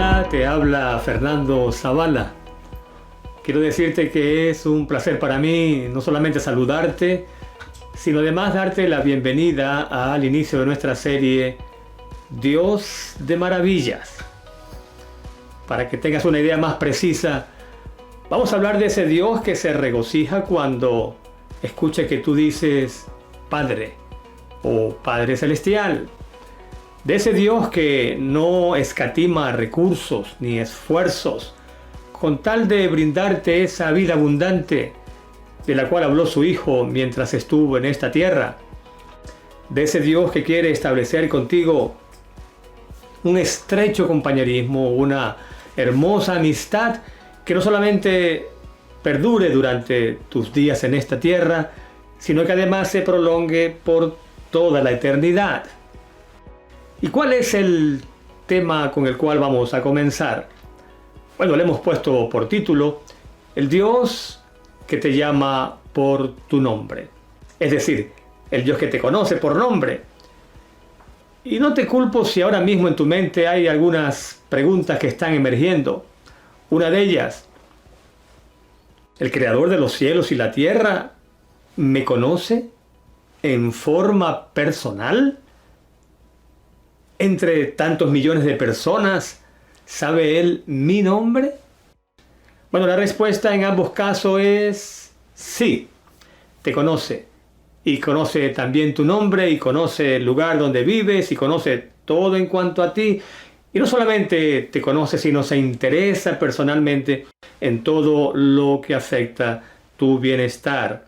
Hola, te habla Fernando Zavala. Quiero decirte que es un placer para mí no solamente saludarte, sino además darte la bienvenida al inicio de nuestra serie Dios de Maravillas. Para que tengas una idea más precisa, vamos a hablar de ese Dios que se regocija cuando escucha que tú dices Padre o Padre Celestial. De ese Dios que no escatima recursos ni esfuerzos con tal de brindarte esa vida abundante de la cual habló su Hijo mientras estuvo en esta tierra. De ese Dios que quiere establecer contigo un estrecho compañerismo, una hermosa amistad que no solamente perdure durante tus días en esta tierra, sino que además se prolongue por toda la eternidad. ¿Y cuál es el tema con el cual vamos a comenzar? Bueno, le hemos puesto por título el Dios que te llama por tu nombre. Es decir, el Dios que te conoce por nombre. Y no te culpo si ahora mismo en tu mente hay algunas preguntas que están emergiendo. Una de ellas, ¿el creador de los cielos y la tierra me conoce en forma personal? Entre tantos millones de personas, ¿sabe Él mi nombre? Bueno, la respuesta en ambos casos es sí, te conoce. Y conoce también tu nombre, y conoce el lugar donde vives, y conoce todo en cuanto a ti. Y no solamente te conoce, sino se interesa personalmente en todo lo que afecta tu bienestar,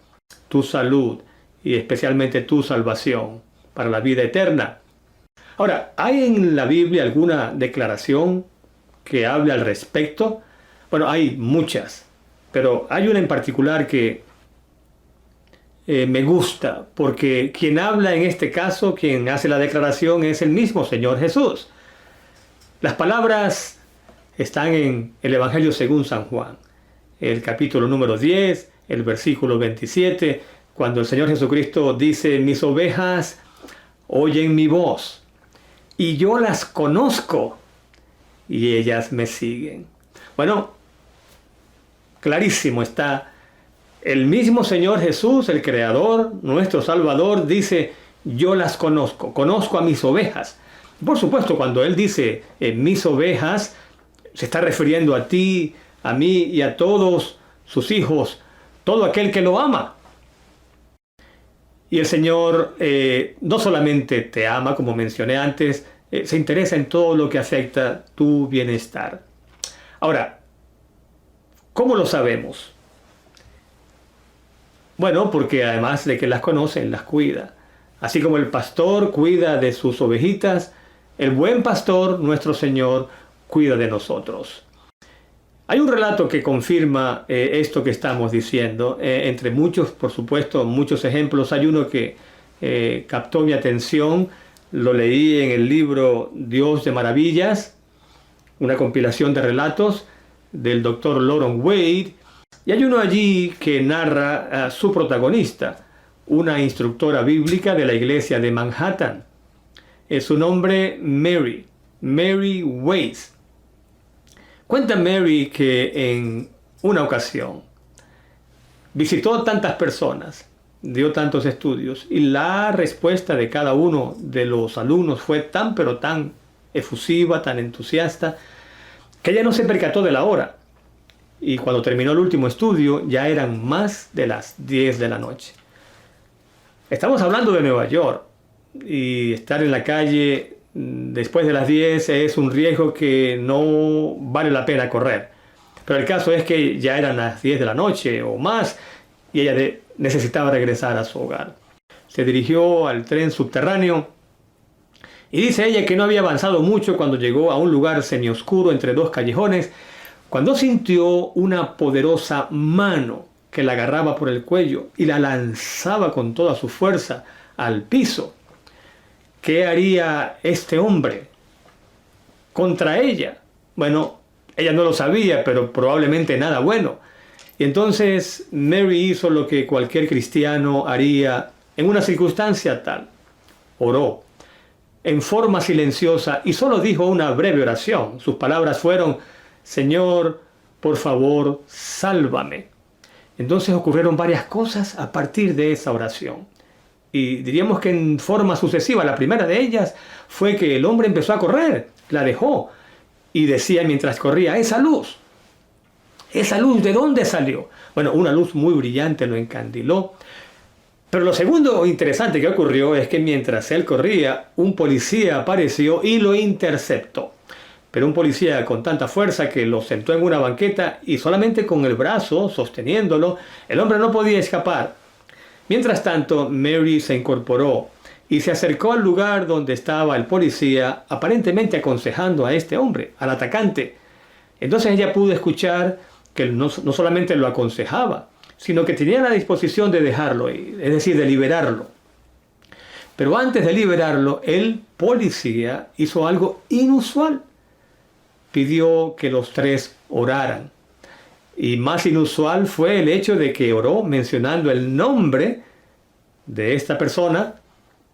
tu salud y especialmente tu salvación para la vida eterna. Ahora, ¿hay en la Biblia alguna declaración que hable al respecto? Bueno, hay muchas, pero hay una en particular que me gusta, porque quien habla en este caso, quien hace la declaración es el mismo Señor Jesús. Las palabras están en el Evangelio según San Juan, el capítulo número 10, el versículo 27, cuando el Señor Jesucristo dice: mis ovejas oyen mi voz, y yo las conozco, y ellas me siguen. Bueno, clarísimo está. El mismo Señor Jesús, el Creador, nuestro Salvador, dice: yo las conozco, conozco a mis ovejas. Por supuesto, cuando Él dice mis ovejas, se está refiriendo a ti, a mí y a todos sus hijos, todo aquel que lo ama. Y el Señor no solamente te ama, como mencioné antes, se interesa en todo lo que afecta tu bienestar. Ahora, ¿cómo lo sabemos? Bueno, porque además de que las conoce, las cuida. Así como el pastor cuida de sus ovejitas, el buen pastor, nuestro Señor, cuida de nosotros. Hay un relato que confirma esto que estamos diciendo. Entre muchos, por supuesto, muchos ejemplos. Hay uno que captó mi atención. Lo leí en el libro Dios de Maravillas, una compilación de relatos del Dr. Loron Wade. Y hay uno allí que narra a su protagonista, una instructora bíblica de la iglesia de Manhattan. Es su nombre Mary Weiss. Cuenta Mary que en una ocasión visitó tantas personas, dio tantos estudios, y la respuesta de cada uno de los alumnos fue tan pero tan efusiva, tan entusiasta, que ella no se percató de la hora. Y cuando terminó el último estudio, ya eran más de las 10 de la noche. Estamos hablando de Nueva York, y estar en la calle después de las 10 es un riesgo que no vale la pena correr. Pero el caso es que ya eran las 10 de la noche o más, y ella necesitaba regresar a su hogar. Se dirigió al tren subterráneo, y dice ella que no había avanzado mucho cuando llegó a un lugar semioscuro entre dos callejones, cuando sintió una poderosa mano que la agarraba por el cuello y la lanzaba con toda su fuerza al piso. ¿Qué haría este hombre contra ella? Bueno, ella no lo sabía, pero probablemente nada bueno. Y entonces Mary hizo lo que cualquier cristiano haría en una circunstancia tal. Oró. en forma silenciosa y solo dijo una breve oración. Sus palabras fueron: Señor, por favor, sálvame. Entonces ocurrieron varias cosas a partir de esa oración. Y diríamos que en forma sucesiva, la primera de ellas fue que el hombre empezó a correr, la dejó y decía mientras corría: ¿esa luz de dónde salió? Bueno, una luz muy brillante lo encandiló. Pero lo segundo interesante que ocurrió es que mientras él corría, un policía apareció y lo interceptó. Pero un policía con tanta fuerza que lo sentó en una banqueta y solamente con el brazo sosteniéndolo, el hombre no podía escapar. Mientras tanto, Mary se incorporó y se acercó al lugar donde estaba el policía, aparentemente aconsejando a este hombre, al atacante. Entonces ella pudo escuchar que no solamente lo aconsejaba, sino que tenía la disposición de dejarlo ir, es decir, de liberarlo. Pero antes de liberarlo, el policía hizo algo inusual. Pidió que los tres oraran. Y más inusual fue el hecho de que oró mencionando el nombre de esta persona,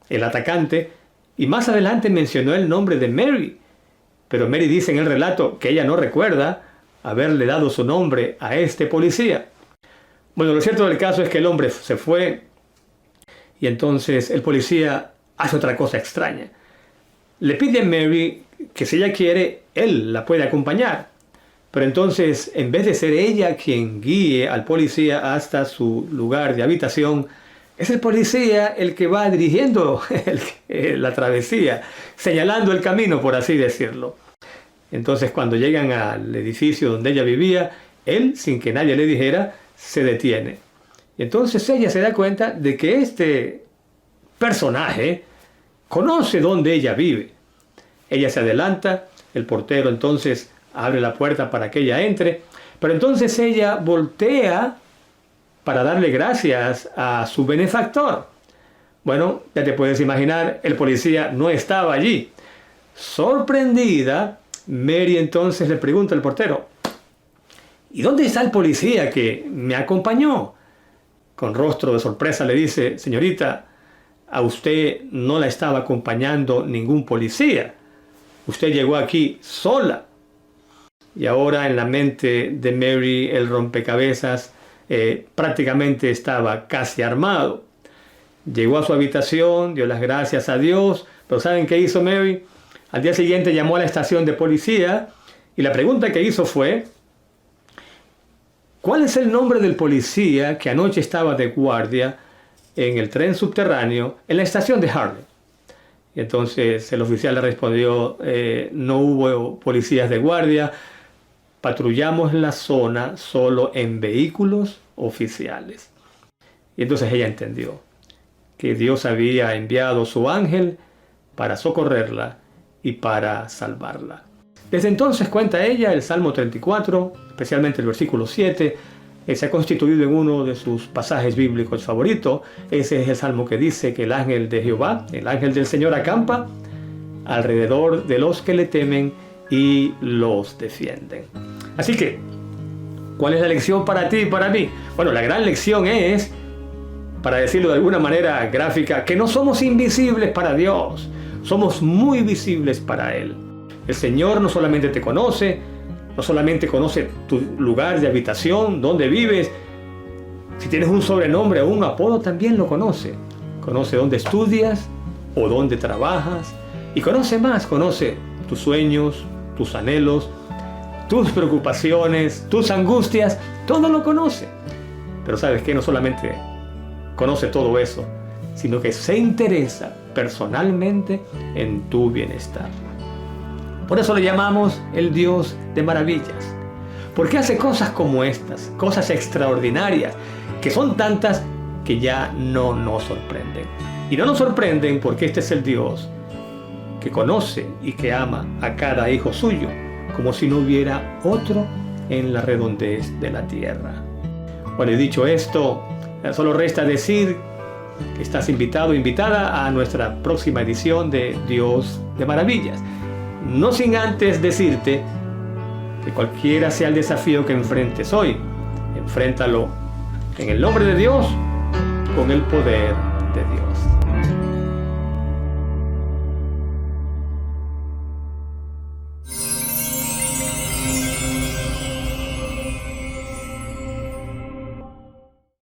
el atacante, y más adelante mencionó el nombre de Mary. Pero Mary dice en el relato que ella no recuerda haberle dado su nombre a este policía. Bueno, lo cierto del caso es que el hombre se fue y entonces el policía hace otra cosa extraña. Le pide a Mary que si ella quiere, él la puede acompañar. Pero entonces, en vez de ser ella quien guíe al policía hasta su lugar de habitación, es el policía el que va dirigiendo la travesía, señalando el camino, por así decirlo. Entonces, cuando llegan al edificio donde ella vivía, él, sin que nadie le dijera, se detiene. Y entonces ella se da cuenta de que este personaje conoce dónde ella vive. Ella se adelanta, el portero entonces abre la puerta para que ella entre, pero entonces ella voltea para darle gracias a su benefactor. Bueno, ya te puedes imaginar, el policía no estaba allí. Sorprendida, Mary entonces le pregunta al portero: ¿y dónde está el policía que me acompañó? Con rostro de sorpresa le dice: señorita, a usted no la estaba acompañando ningún policía. Usted llegó aquí sola. Y ahora en la mente de Mary el rompecabezas prácticamente estaba casi armado. Llegó a su habitación, dio las gracias a Dios, pero ¿saben qué hizo Mary? Al día siguiente llamó a la estación de policía y la pregunta que hizo fue: ¿cuál es el nombre del policía que anoche estaba de guardia en el tren subterráneo en la estación de Harlem? Y entonces el oficial le respondió: no hubo policías de guardia, patrullamos la zona solo en vehículos oficiales. Y entonces ella entendió que Dios había enviado su ángel para socorrerla y para salvarla. Desde entonces, cuenta ella, el Salmo 34, especialmente el versículo 7, se ha constituido en uno de sus pasajes bíblicos favoritos. Ese es el salmo que dice que el ángel de Jehová, el ángel del Señor, acampa alrededor de los que le temen y los defienden. Así que, ¿cuál es la lección para ti y para mí? Bueno, la gran lección es, para decirlo de alguna manera gráfica, que no somos invisibles para Dios, somos muy visibles para Él. El Señor no solamente te conoce, no solamente conoce tu lugar de habitación, dónde vives, si tienes un sobrenombre o un apodo también lo conoce. Conoce dónde estudias o dónde trabajas y conoce más, conoce tus sueños, tus anhelos, tus preocupaciones, tus angustias, todo lo conoce. Pero ¿sabes qué? No solamente conoce todo eso, sino que se interesa personalmente en tu bienestar. Por eso le llamamos el Dios de maravillas, porque hace cosas como estas, cosas extraordinarias, que son tantas que ya no nos sorprenden. Y no nos sorprenden porque este es el Dios que conoce y que ama a cada hijo suyo, como si no hubiera otro en la redondez de la tierra. Bueno, y dicho esto, solo resta decir que estás invitado o invitada a nuestra próxima edición de Dios de Maravillas. No sin antes decirte que cualquiera sea el desafío que enfrentes hoy, enfréntalo en el nombre de Dios, con el poder de Dios.